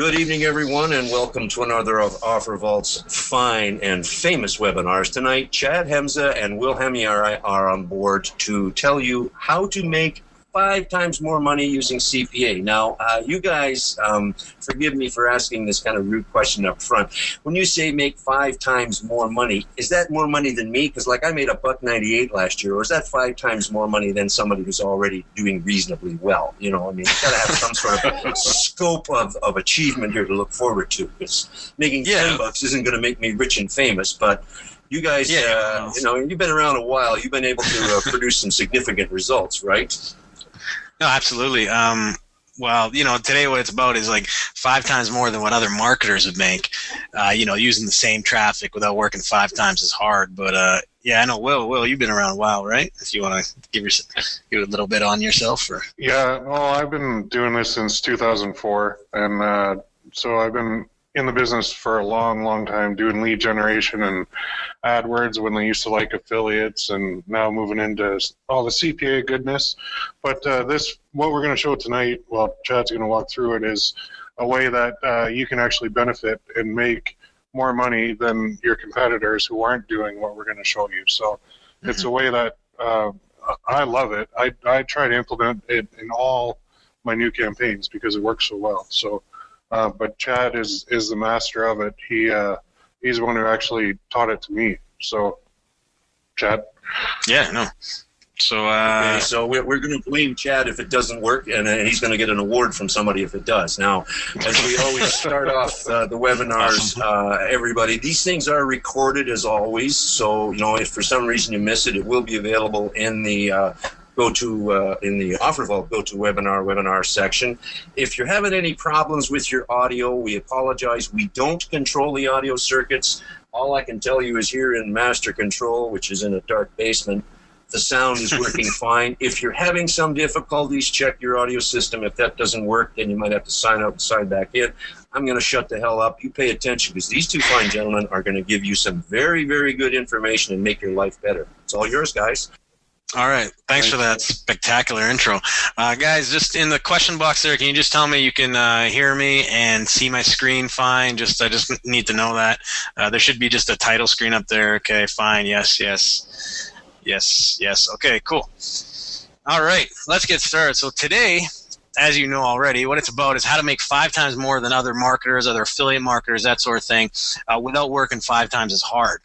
Good evening, everyone, and welcome to another of OfferVault's fine and famous webinars. Tonight, Chad Hemza and Will Hemi are on board to tell you how to make 5 times more money using CPA. Now, you guys, forgive me for asking this kind of rude question up front. When you say make 5 times more money, is that more money than me? Because, like, I made $1.98 last year, or is that 5 times more money than somebody who's already doing reasonably well? You know, I mean, you've got to have some sort of scope of achievement here to look forward to. Because making $10 isn't going to make me rich and famous, but you guys, you know, you've been around a while. You've been able to produce some significant results, right? No, absolutely. Well, you know, today what it's about is like 5 times more than what other marketers would make, you know, using the same traffic without working 5 times as hard. But, yeah, I know, Will, you've been around a while, right? If you want to give a little bit on yourself. Or. Yeah, well, I've been doing this since 2004, and so I've been in the business for a long, long time doing lead generation and AdWords when they used to like affiliates, and now moving into all the CPA goodness. But what we're going to show tonight, well, Chad's going to walk through it, is a way that you can actually benefit and make more money than your competitors who aren't doing what we're going to show you. So it's a way that I love it. I try to implement it in all my new campaigns because it works so well. So. But Chad is the master of it. He's the one who actually taught it to me. So, Chad. Yeah, no. So, okay, so we're going to blame Chad if it doesn't work, and he's going to get an award from somebody if it does. Now, as we always start off the webinars, everybody, these things are recorded as always. So, you know, if for some reason you miss it, it will be available in the in the OfferVault webinar section. If you're having any problems with your audio, we apologize. We don't control the audio circuits. All I can tell you is here in Master Control, which is in a dark basement, the sound is working fine. If you're having some difficulties, check your audio system. If that doesn't work, then you might have to sign out and sign back in. I'm going to shut the hell up. You pay attention, because these two fine gentlemen are going to give you some very, very good information and make your life better. It's all yours, guys. All right. Thanks for that spectacular intro. Guys, just in the question box there, can you just tell me you can hear me and see my screen fine? I just need to know that. There should be just a title screen up there. Okay, fine. Yes. Okay, cool. All right. Let's get started. So today, as you know already, what it's about is how to make 5 times more than other marketers, other affiliate marketers, that sort of thing, without working 5 times as hard.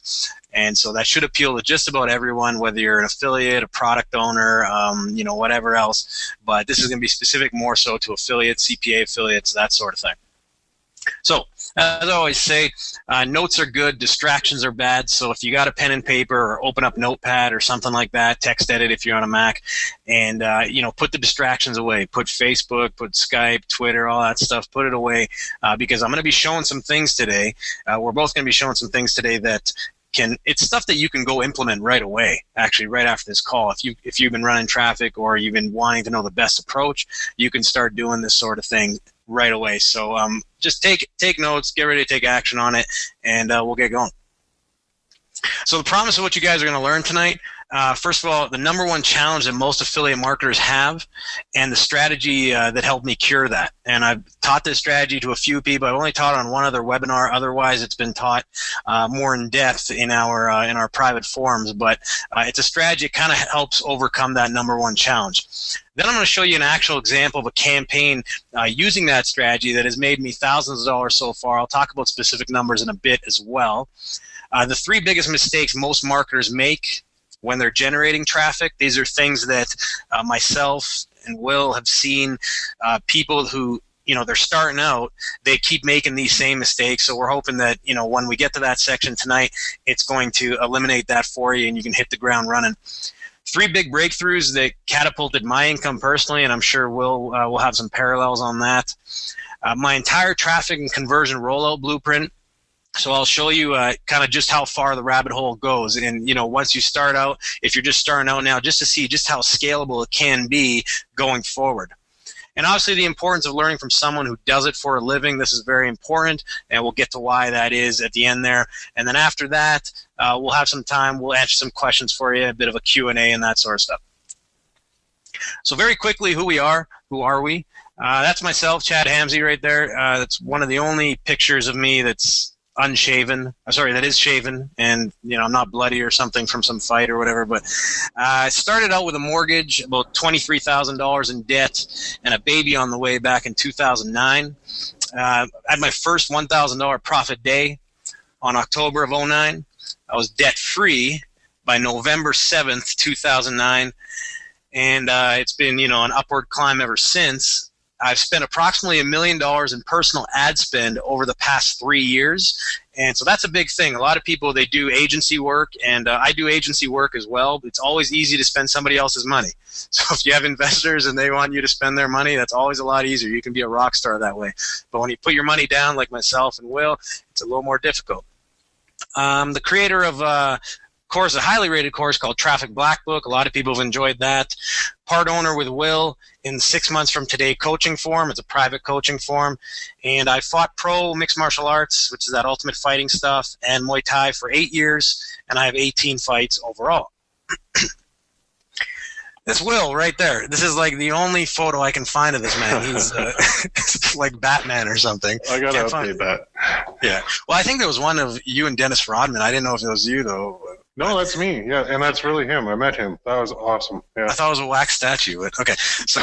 And so that should appeal to just about everyone, whether you're an affiliate, a product owner, you know, whatever else. But this is going to be specific more so to affiliates, CPA affiliates, that sort of thing. So, as I always say, notes are good, distractions are bad. So if you got a pen and paper, or open up Notepad or something like that, text edit if you're on a Mac, and you know, put the distractions away. Put Facebook, put Skype, Twitter, all that stuff. Put it away, because I'm going to be showing some things today. We're both going to be showing some things today that it's stuff that you can go implement right away, actually right after this call. If you've been running traffic or you've been wanting to know the best approach, you can start doing this sort of thing right away. So just take notes, get ready to take action on it, and we'll get going. So the promise of what you guys are going to learn tonight, first of all, the number one challenge that most affiliate marketers have, and the strategy that helped me cure that. And I've taught this strategy to a few people. I've only taught it on one other webinar. Otherwise, it's been taught more in depth in our private forums. But it's a strategy that kind of helps overcome that number one challenge. Then I'm going to show you an actual example of a campaign using that strategy that has made me thousands of dollars so far. I'll talk about specific numbers in a bit as well. The 3 biggest mistakes most marketers make when they're generating traffic, these are things that myself and Will have seen people who, you know, they're starting out, they keep making these same mistakes. So we're hoping that, you know, when we get to that section tonight, it's going to eliminate that for you and you can hit the ground running. 3 big breakthroughs that catapulted my income personally, and I'm sure we'll have some parallels on that. My entire traffic and conversion rollout blueprint. So I'll show you kind of just how far the rabbit hole goes. And, you know, once you start out, if you're just starting out now, just to see just how scalable it can be going forward. And obviously the importance of learning from someone who does it for a living. This is very important, and we'll get to why that is at the end there. And then after that, we'll have some time. We'll answer some questions for you, a bit of a Q&A and that sort of stuff. So very quickly, who we are, who are we? That's myself, Chad Hamsey, right there. That's one of the only pictures of me that's unshaven. Sorry, that is shaven, and I'm not bloody or something from some fight or whatever. But I started out with a mortgage, about $23,000 in debt, and a baby on the way back in 2009. I had my first $1,000 profit day on October of 2009. I was debt free by November 7th, 2009, and it's been an upward climb ever since. I've spent approximately $1 million in personal ad spend over the past 3 years. And so that's a big thing. A lot of people, they do agency work, and I do agency work as well. It's always easy to spend somebody else's money. So if you have investors and they want you to spend their money, that's always a lot easier. You can be a rock star that way. But when you put your money down, like myself and Will, it's a little more difficult. The creator of a highly rated course called Traffic Black Book. A lot of people have enjoyed that. Part owner with Will in 6 months from today coaching forum. It's a private coaching forum. And I fought pro mixed martial arts, which is that ultimate fighting stuff, and Muay Thai for 8 years, and I have 18 fights overall. That's Will right there. This is like the only photo I can find of this man. He's it's like Batman or something. I got to update that. Yeah. Well, I think there was one of you and Dennis Rodman. I didn't know if it was you, though. No, that's me. Yeah, and that's really him. I met him. That was awesome. Yeah. I thought it was a wax statue. But okay. So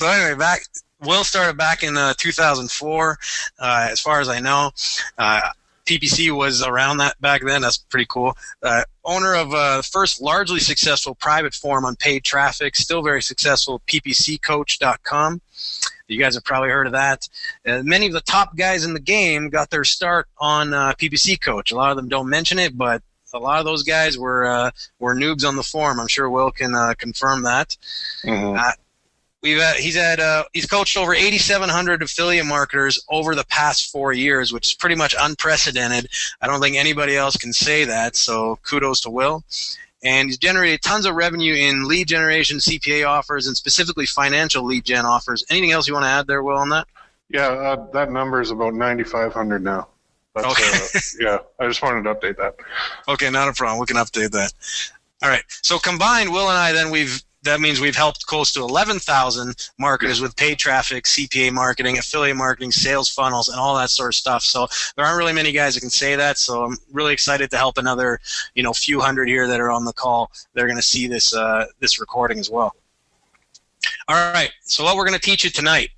anyway, Will started back in 2004, as far as I know. PPC was around that back then. That's pretty cool. Owner of the first largely successful private forum on paid traffic, still very successful, ppccoach.com. You guys have probably heard of that. Many of the top guys in the game got their start on PPC Coach. A lot of them don't mention it, but a lot of those guys were noobs on the forum. I'm sure Will can confirm that. Mm-hmm. He's coached over 8,700 affiliate marketers over the past 4 years, which is pretty much unprecedented. I don't think anybody else can say that, so kudos to Will. And he's generated tons of revenue in lead generation, CPA offers, and specifically financial lead gen offers. Anything else you want to add there, Will, on that? Yeah, that number is about 9,500 now. That's, okay. Yeah, I just wanted to update that. Okay, not a problem. We can update that. All right. So combined, Will and I, then that means we've helped close to 11,000 marketers with paid traffic, CPA marketing, affiliate marketing, sales funnels, and all that sort of stuff. So there aren't really many guys that can say that. So I'm really excited to help another, few hundred here that are on the call. They're going to see this recording as well. All right. So what we're going to teach you tonight.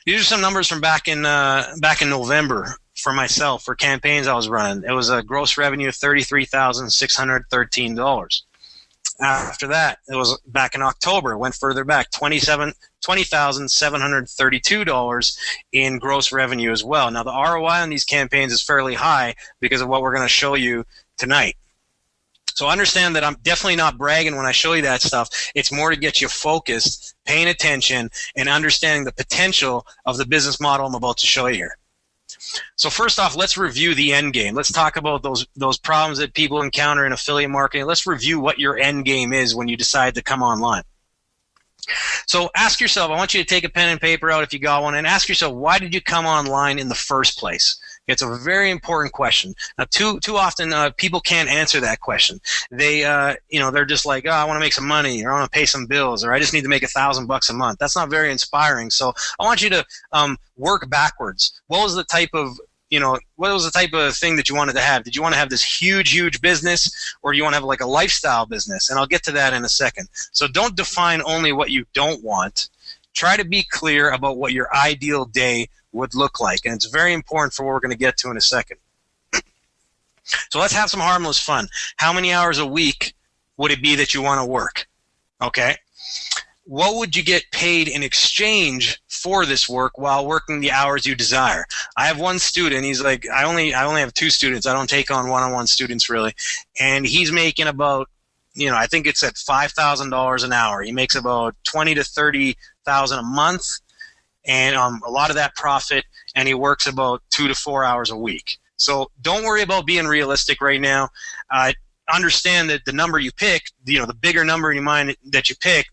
These are some numbers from back in November for myself for campaigns I was running. It was a gross revenue of $33,613. After that, it was back in October. It went further back, $20,732 in gross revenue as well. Now, the ROI on these campaigns is fairly high because of what we're going to show you tonight. So understand that I'm definitely not bragging when I show you that stuff. It's more to get you focused, paying attention, and understanding the potential of the business model I'm about to show you here. So first off, let's review the end game. Let's talk about those problems that people encounter in affiliate marketing. Let's review what your end game is when you decide to come online. So ask yourself, I want you to take a pen and paper out if you got one, and ask yourself, why did you come online in the first place? It's a very important question. Now, too often people can't answer that question. They, they're just like, I want to make some money, or I want to pay some bills, or I just need to make $1,000 a month. That's not very inspiring. So I want you to work backwards. What was the type of thing that you wanted to have? Did you want to have this huge business, or do you want to have like a lifestyle business? And I'll get to that in a second. So don't define only what you don't want. Try to be clear about what your ideal day would look like. And it's very important for what we're going to get to in a second. So let's have some harmless fun. How many hours a week would it be that you want to work? Okay. What would you get paid in exchange for this work while working the hours you desire? I have one student. He's like, I only have 2 students. I don't take on one-on-one students really. And he's making about, I think it's at $5,000 an hour. He makes about $20,000 to $30,000 a month. And a lot of that profit, and he works about 2 to 4 hours a week. So don't worry about being realistic right now. Understand that the number you pick, the bigger number in your mind that you pick,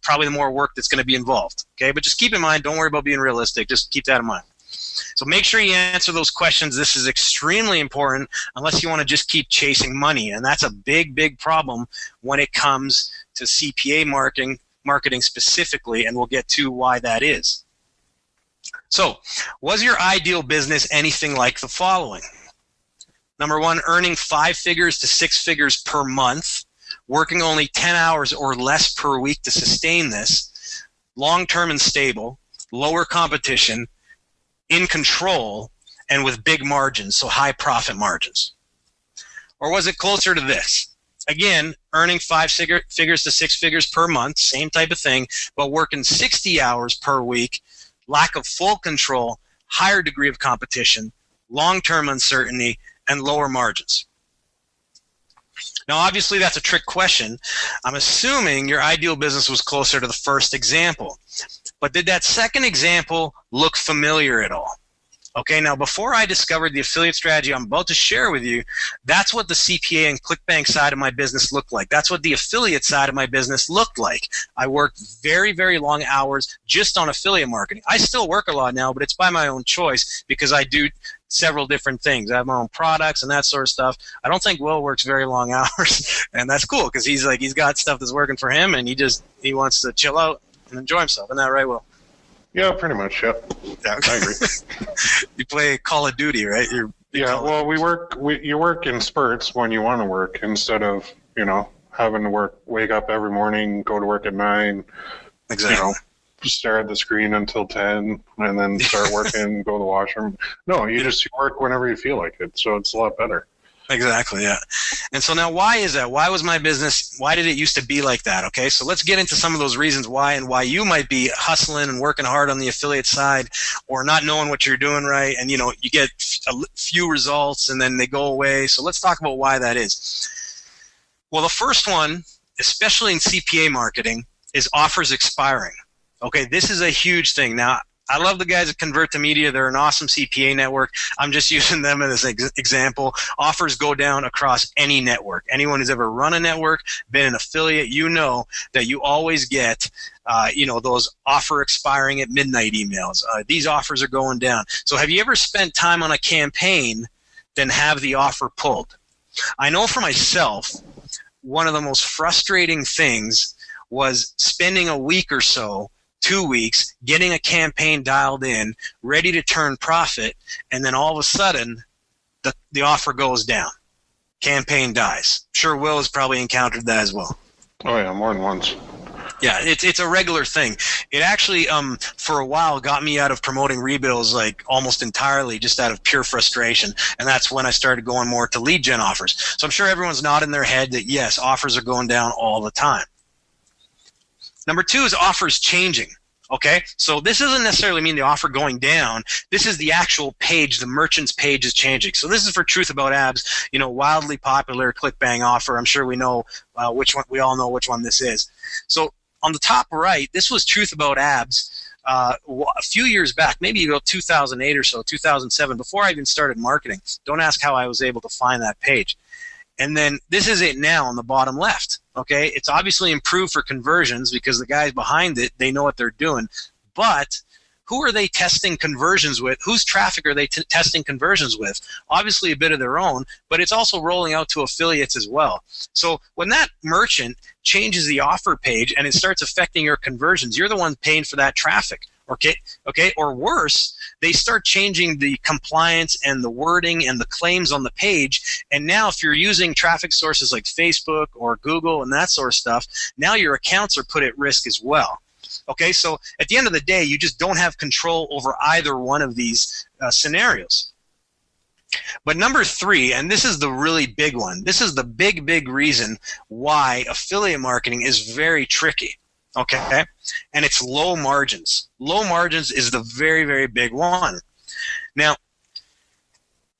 probably the more work that's going to be involved. Okay, but just keep in mind, don't worry about being realistic. Just keep that in mind. So make sure you answer those questions. This is extremely important unless you want to just keep chasing money. And that's a big problem when it comes to CPA marketing, marketing specifically, and we'll get to why that is. So, was your ideal business anything like the following? Number one, earning 5 figures to 6 figures per month, working only 10 hours or less per week to sustain this, long-term and stable, lower competition, in control, and with big margins, so high profit margins? Or was it closer to this? Again, earning 5 figures to 6 figures per month, same type of thing, but working 60 hours per week, lack of full control, higher degree of competition, long-term uncertainty, and lower margins. Now, obviously, that's a trick question. I'm assuming your ideal business was closer to the first example. But did that second example look familiar at all? Okay, now before I discovered the affiliate strategy I'm about to share with you, that's what the CPA and ClickBank side of my business looked like. That's what the affiliate side of my business looked like. I worked very, very long hours just on affiliate marketing. I still work a lot now, but it's by my own choice because I do several different things. I have my own products and that sort of stuff. I don't think Will works very long hours, and that's cool because he's got stuff that's working for him, and he wants to chill out and enjoy himself. Isn't that right, Will? Yeah, pretty much. Yeah, yeah. I agree. You play Call of Duty, right? You work in spurts when you want to work instead of having to wake up every morning, go to work at 9. Exactly. Stare at the screen until 10, and then start working, go to the washroom. No, you work whenever you feel like it, so it's a lot better. Exactly, yeah. And so now why is that? Why was my business, why did it used to be like that? Okay, so let's get into some of those reasons why and why you might be hustling and working hard on the affiliate side or not knowing what you're doing right, and you get a few results and then they go away. So let's talk about why that is. Well, the first one, especially in CPA marketing, is offers expiring. Okay, this is a huge thing. Now, I love the guys at Convert to Media. They're an awesome CPA network. I'm just using them as an example. Offers go down across any network. Anyone who's ever run a network, been an affiliate, that you always get, those offer expiring at midnight emails. These offers are going down. So have you ever spent time on a campaign, then have the offer pulled? I know for myself, one of the most frustrating things was spending a week or so, 2 weeks, getting a campaign dialed in, ready to turn profit, and then all of a sudden, the offer goes down. Campaign dies. Sure, Will has probably encountered that as well. Oh yeah, more than once. Yeah, it's a regular thing. It actually, for a while, got me out of promoting rebills like almost entirely, just out of pure frustration. And that's when I started going more to lead gen offers. So I'm sure everyone's nodding their head that yes, offers are going down all the time. Number 2 is offers changing. Okay, so this doesn't necessarily mean the offer going down. This is the actual page, the merchant's page is changing. So this is for Truth About Abs, wildly popular ClickBank offer. I'm sure we know which one. We all know which one this is. So on the top right, this was Truth About Abs a few years back, maybe about 2008 or so, 2007, before I even started marketing. Don't ask how I was able to find that page. And then this is it now on the bottom left. Okay, it's obviously improved for conversions because the guys behind it, they know what they're doing. But who are they testing conversions with? Whose traffic are they testing conversions with? Obviously a bit of their own, but it's also rolling out to affiliates as well. So when that merchant changes the offer page and it starts affecting your conversions, you're the one paying for that traffic. Okay, or worse, they start changing the compliance and the wording and the claims on the page, and now if you're using traffic sources like Facebook or Google and that sort of stuff, now your accounts are put at risk as well. Okay, so at the end of the day, you just don't have control over either one of these scenarios. But number 3, and this is the really big one, this is the big reason why affiliate marketing is very tricky. Okay, and it's low margins. Low margins is the very, very big one. Now,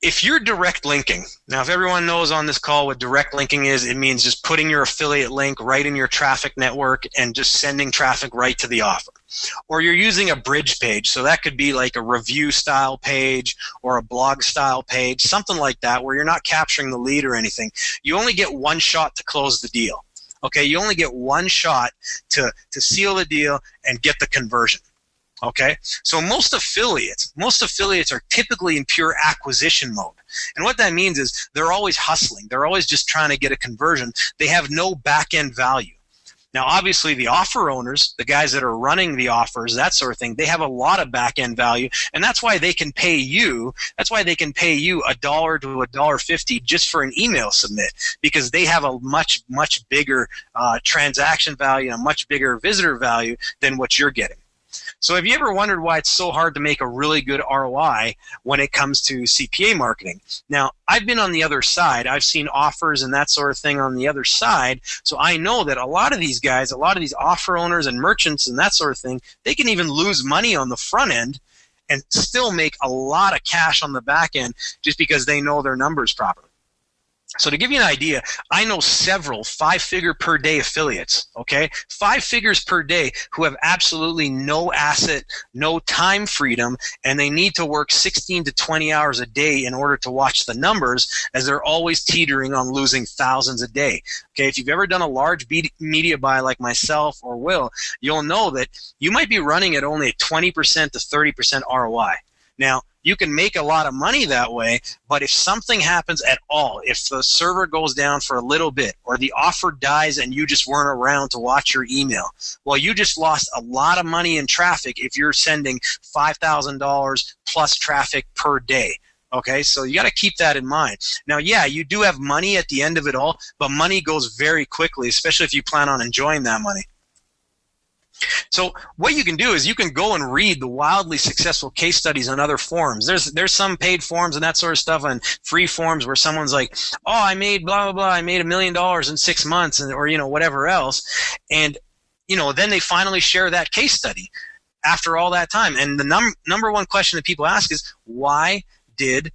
if you're direct linking, now if everyone knows on this call what direct linking is, it means just putting your affiliate link right in your traffic network and just sending traffic right to the offer. Or you're using a bridge page, so that could be like a review style page or a blog style page, something like that, where you're not capturing the lead or anything. You only get one shot to close the deal. Okay, you only get one shot to seal the deal and get the conversion. Okay, so most affiliates are typically in pure acquisition mode. And what that means is they're always hustling. They're always just trying to get a conversion. They have no back-end value. Now, obviously, the offer owners, the guys that are running the offers, that sort of thing, they have a lot of back-end value, and that's why they can pay you. That's why they can pay you $1 to $1.50 just for an email submit, because they have a much bigger transaction value, and a much bigger visitor value than what you're getting. So have you ever wondered why it's so hard to make a really good ROI when it comes to CPA marketing? Now, I've been on the other side. I've seen offers and that sort of thing on the other side. So I know that a lot of these guys, a lot of these offer owners and merchants and that sort of thing, they can even lose money on the front end and still make a lot of cash on the back end just because they know their numbers properly. So to give you an idea, I know several 5-figure per day affiliates, okay? 5 figures per day who have absolutely no asset, no time freedom, and they need to work 16 to 20 hours a day in order to watch the numbers, as they're always teetering on losing thousands a day. Okay, if you've ever done a large media buy like myself or Will, you'll know that you might be running at only a 20% to 30% ROI. Now, you can make a lot of money that way, but if something happens at all, if the server goes down for a little bit, or the offer dies and you just weren't around to watch your email, well, you just lost a lot of money in traffic if you're sending $5,000 plus traffic per day. Okay, so you got to keep that in mind. Now, yeah, you do have money at the end of it all, but money goes very quickly, especially if you plan on enjoying that money. So what you can do is you can go and read the wildly successful case studies on other forums. There's some paid forums and that sort of stuff, and free forums where someone's like, oh, I made blah, blah, blah, I made $1 million in 6 months, or, whatever else. And, then they finally share that case study after all that time. And the number one question that people ask is, why did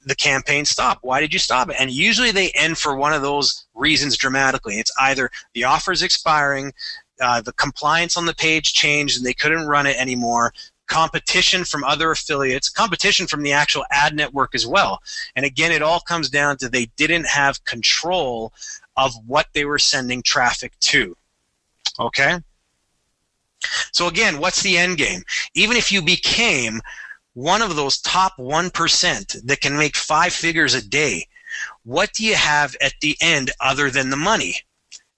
the campaign stop? Why did you stop it? And usually they end for one of those reasons dramatically. It's either the offer's expiring, the compliance on the page changed and they couldn't run it anymore, competition from other affiliates, competition from the actual ad network as well. And again, it all comes down to they didn't have control of what they were sending traffic to. Okay? So again, what's the end game? Even if you became one of those top 1% that can make 5 figures a day, what do you have at the end other than the money?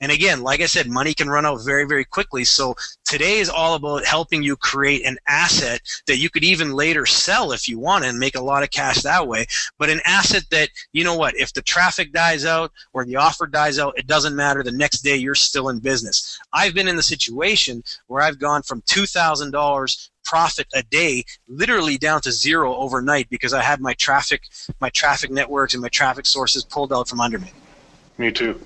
And again, like I said, money can run out very, very quickly. So today is all about helping you create an asset that you could even later sell if you want and make a lot of cash that way. But an asset that, if the traffic dies out or the offer dies out, it doesn't matter. The next day, you're still in business. I've been in the situation where I've gone from $2,000 profit a day literally down to zero overnight because I had my traffic networks and my traffic sources pulled out from under me. Me too.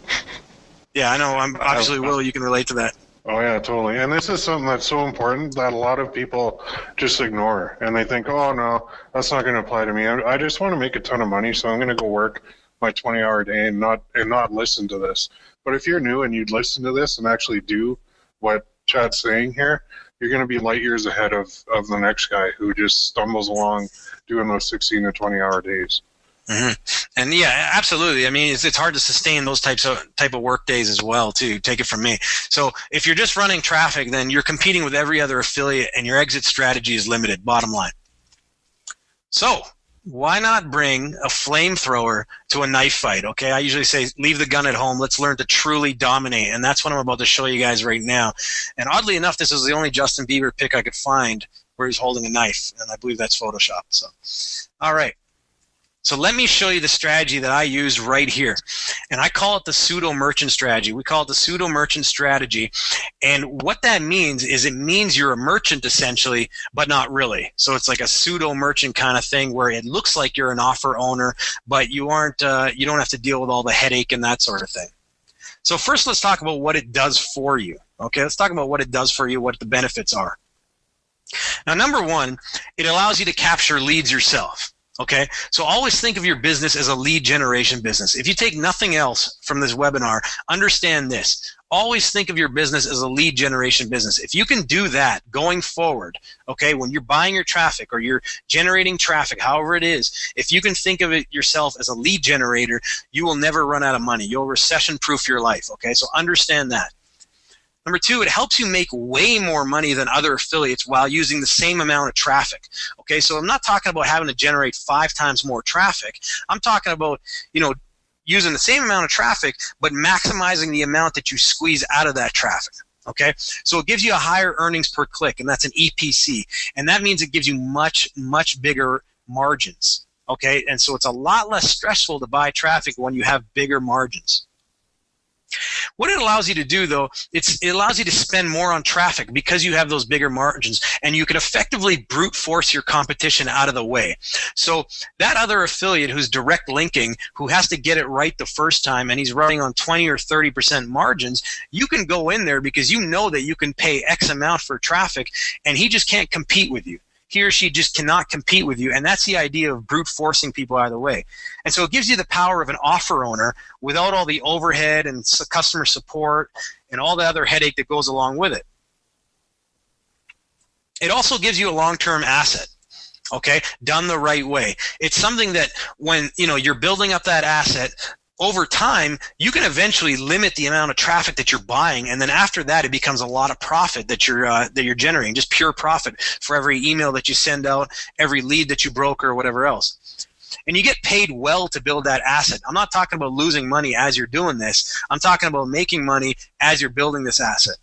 Yeah, I know. I'm obviously, Will, you can relate to that. Oh, yeah, totally. And this is something that's so important that a lot of people just ignore. And they think, oh, no, that's not going to apply to me. I just want to make a ton of money, so I'm going to go work my 20-hour day and not listen to this. But if you're new and you'd listen to this and actually do what Chad's saying here, you're going to be light years ahead of the next guy who just stumbles along doing those 16 to 20-hour days. Mm-hmm. And yeah, absolutely. I mean, it's hard to sustain those type of work days as well, too. Take it from me. So if you're just running traffic, then you're competing with every other affiliate, and your exit strategy is limited. Bottom line. So why not bring a flamethrower to a knife fight? Okay, I usually say leave the gun at home. Let's learn to truly dominate, and that's what I'm about to show you guys right now. And oddly enough, this is the only Justin Bieber pic I could find where he's holding a knife, and I believe that's Photoshop. So, all right. So let me show you the strategy that I use right here. And I call it the pseudo-merchant strategy. We call it the pseudo-merchant strategy. And what that means is it means you're a merchant essentially, but not really. So it's like a pseudo-merchant kind of thing where it looks like you're an offer owner, but you aren't. You don't have to deal with all the headache and that sort of thing. So first let's talk about what it does for you. Okay, let's talk about what it does for you, what the benefits are. Now, number one, it allows you to capture leads yourself. Okay, so always think of your business as a lead generation business. If you take nothing else from this webinar, understand this. Always think of your business as a lead generation business. If you can do that going forward, okay, when you're buying your traffic or you're generating traffic, however it is, if you can think of it yourself as a lead generator, you will never run out of money. You'll recession-proof your life, okay? So understand that. Number two, it helps you make way more money than other affiliates while using the same amount of traffic. Okay, so I'm not talking about having to generate 5 times more traffic. I'm talking about, using the same amount of traffic, but maximizing the amount that you squeeze out of that traffic. Okay, so it gives you a higher earnings per click, and that's an EPC, and that means it gives you much, much bigger margins. Okay, and so it's a lot less stressful to buy traffic when you have bigger margins. What it allows you to do, though, it allows you to spend more on traffic because you have those bigger margins, and you can effectively brute force your competition out of the way. So that other affiliate who's direct linking, who has to get it right the first time, and he's running on 20 or 30% margins, you can go in there because you know that you can pay X amount for traffic, and he just can't compete with you. He or she just cannot compete with you, and that's the idea of brute forcing people out of the way. And so it gives you the power of an offer owner without all the overhead and customer support and all the other headache that goes along with it. It also gives you a long-term asset, okay, done the right way. It's something that when you're building up that asset, over time, you can eventually limit the amount of traffic that you're buying, and then after that, it becomes a lot of profit that you're generating, just pure profit for every email that you send out, every lead that you broker, or whatever else. And you get paid well to build that asset. I'm not talking about losing money as you're doing this. I'm talking about making money as you're building this asset.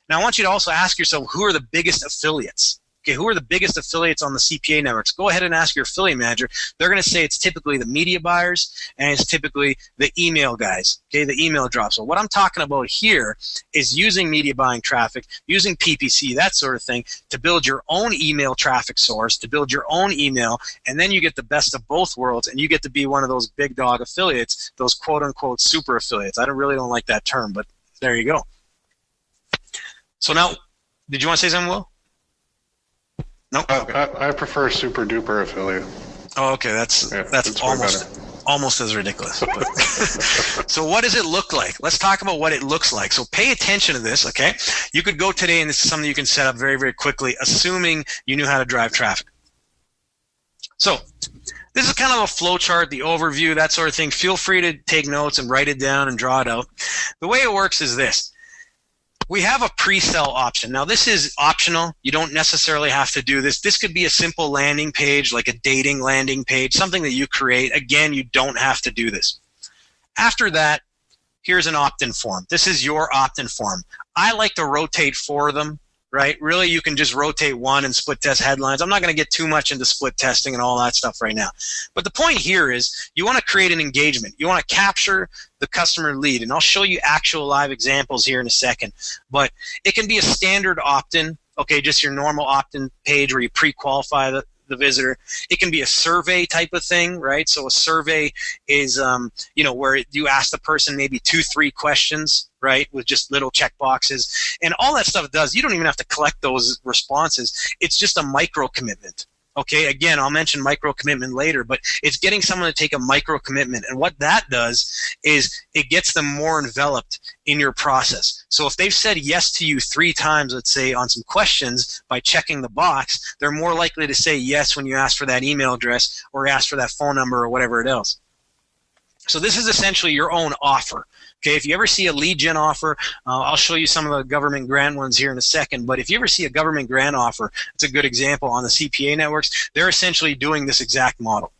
Now, I want you to also ask yourself, who are the biggest affiliates? Okay, who are the biggest affiliates on the CPA networks? Go ahead and ask your affiliate manager. They're going to say it's typically the media buyers and it's typically the email guys, okay, the email drops. So what I'm talking about here is using media buying traffic, using PPC, that sort of thing, to build your own email traffic source, to build your own email, and then you get the best of both worlds, and you get to be one of those big dog affiliates, those quote-unquote super affiliates. I really don't like that term, but there you go. So now, did you want to say something, Will? No, okay. I prefer super duper affiliate. Oh, okay, that's almost as ridiculous. So what does it look like? Let's talk about what it looks like. So pay attention to this, okay? You could go today, and this is something you can set up very, very quickly, assuming you knew how to drive traffic. So this is kind of a flow chart, the overview, that sort of thing. Feel free to take notes and write it down and draw it out. The way it works is this. We have a pre-sell option. Now, this is optional. You don't necessarily have to do this. This could be a simple landing page, like a dating landing page, something that you create. Again, you don't have to do this. After that, here's an opt-in form. This is your opt-in form. I like to rotate 4 of them, right? Really, you can just rotate 1 and split test headlines. I'm not going to get too much into split testing and all that stuff right now. But the point here is you want to create an engagement. You want to capture the customer lead, and I'll show you actual live examples here in a second. But it can be a standard opt-in, okay, just your normal opt-in page where you pre-qualify the visitor. It can be a survey type of thing, right? So a survey is, where you ask the person maybe 2-3 questions, right, with just little check boxes. And all that stuff does, you don't even have to collect those responses. It's just a micro commitment. Okay, again, I'll mention micro commitment later, but it's getting someone to take a micro commitment. And what that does is it gets them more enveloped in your process. So if they've said yes to you 3 times, let's say, on some questions by checking the box, they're more likely to say yes when you ask for that email address or ask for that phone number or whatever it else. So this is essentially your own offer. Okay, if you ever see a lead gen offer, I'll show you some of the government grant ones here in a second, but if you ever see a government grant offer, it's a good example on the CPA networks, they're essentially doing this exact model.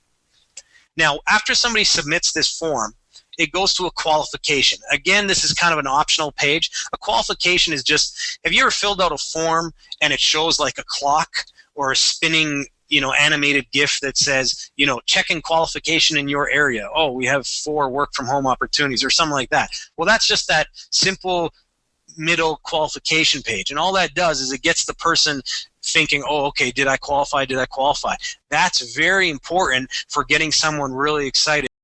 Now, after somebody submits this form, it goes to a qualification. Again, this is kind of an optional page. A qualification is just, have you ever filled out a form and it shows like a clock or a spinning animated GIF that says, checking qualification in your area. Oh, we have 4 work from home opportunities or something like that. Well, that's just that simple middle qualification page. And all that does is it gets the person thinking, oh, okay, did I qualify? Did I qualify? That's very important for getting someone really excited.